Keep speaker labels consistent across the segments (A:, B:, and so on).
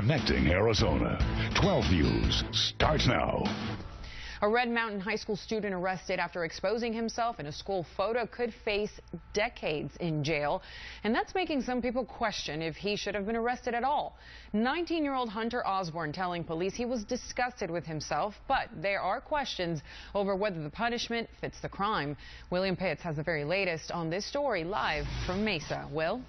A: Connecting Arizona. 12 News starts now.
B: A Red Mountain High School student arrested after exposing himself in a school photo could face decades in jail. And that's making some people question if he should have been arrested at all. 19-year-old Hunter Osborn telling police he was disgusted with himself, but there are questions over whether the punishment fits the crime. William Pitts has the very latest on this story live from Mesa. Will?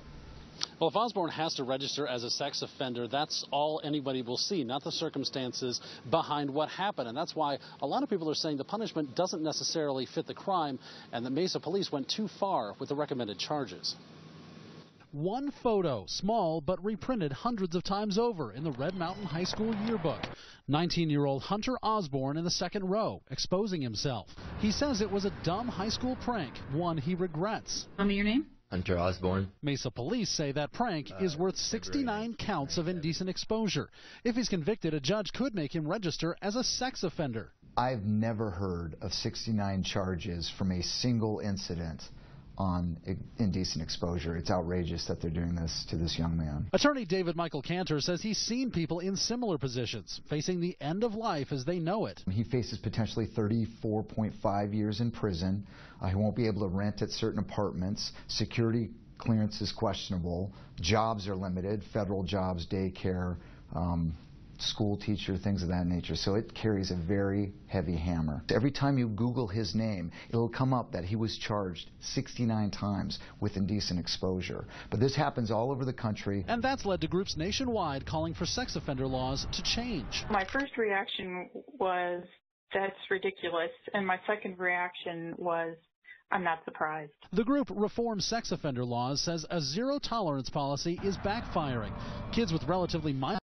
C: Well, if Osborn has to register as a sex offender, that's all anybody will see, not the circumstances behind what happened. And that's why a lot of people are saying the punishment doesn't necessarily fit the crime, and the Mesa police went too far with the recommended charges.
D: One photo, small but reprinted hundreds of times over in the Red Mountain High School yearbook. 19-year-old Hunter Osborn in the second row, exposing himself. He says it was a dumb high school prank, one he regrets.
E: Tell me your name?
F: Hunter Osborn.
D: Mesa police say that prank is worth 69 counts of indecent exposure. If he's convicted, a judge could make him register as a sex offender.
G: I've never heard of 69 charges from a single incident on indecent exposure. It's outrageous that they're doing this to this young man.
D: Attorney David Michael Cantor says he's seen people in similar positions, facing the end of life as they know it.
G: He faces potentially 34.5 years in prison. He won't be able to rent at certain apartments. Security clearance is questionable. Jobs are limited, federal jobs, daycare, school teacher, things of that nature. So it carries a very heavy hammer. Every time you Google his name, it'll come up that he was charged 69 times with indecent exposure. But this happens all over the country.
D: And that's led to groups nationwide calling for sex offender laws to change.
E: My first reaction was, that's ridiculous. And my second reaction was, I'm not surprised.
D: The group Reform Sex Offender Laws says a zero-tolerance policy is backfiring. Kids with relatively mild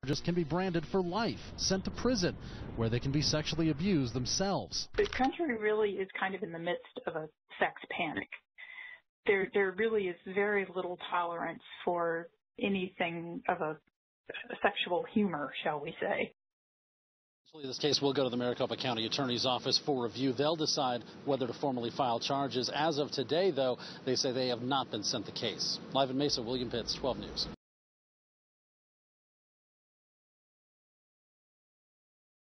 D: charges can be branded for life, sent to prison, where they can be sexually abused themselves.
E: The country really is kind of in the midst of a sex panic. There really is very little tolerance for anything of a sexual humor, shall we say.
C: This case will go to the Maricopa County Attorney's Office for review. They'll decide whether to formally file charges. As of today, though, they say they have not been sent the case. Live in Mesa, William Pitts, 12 News.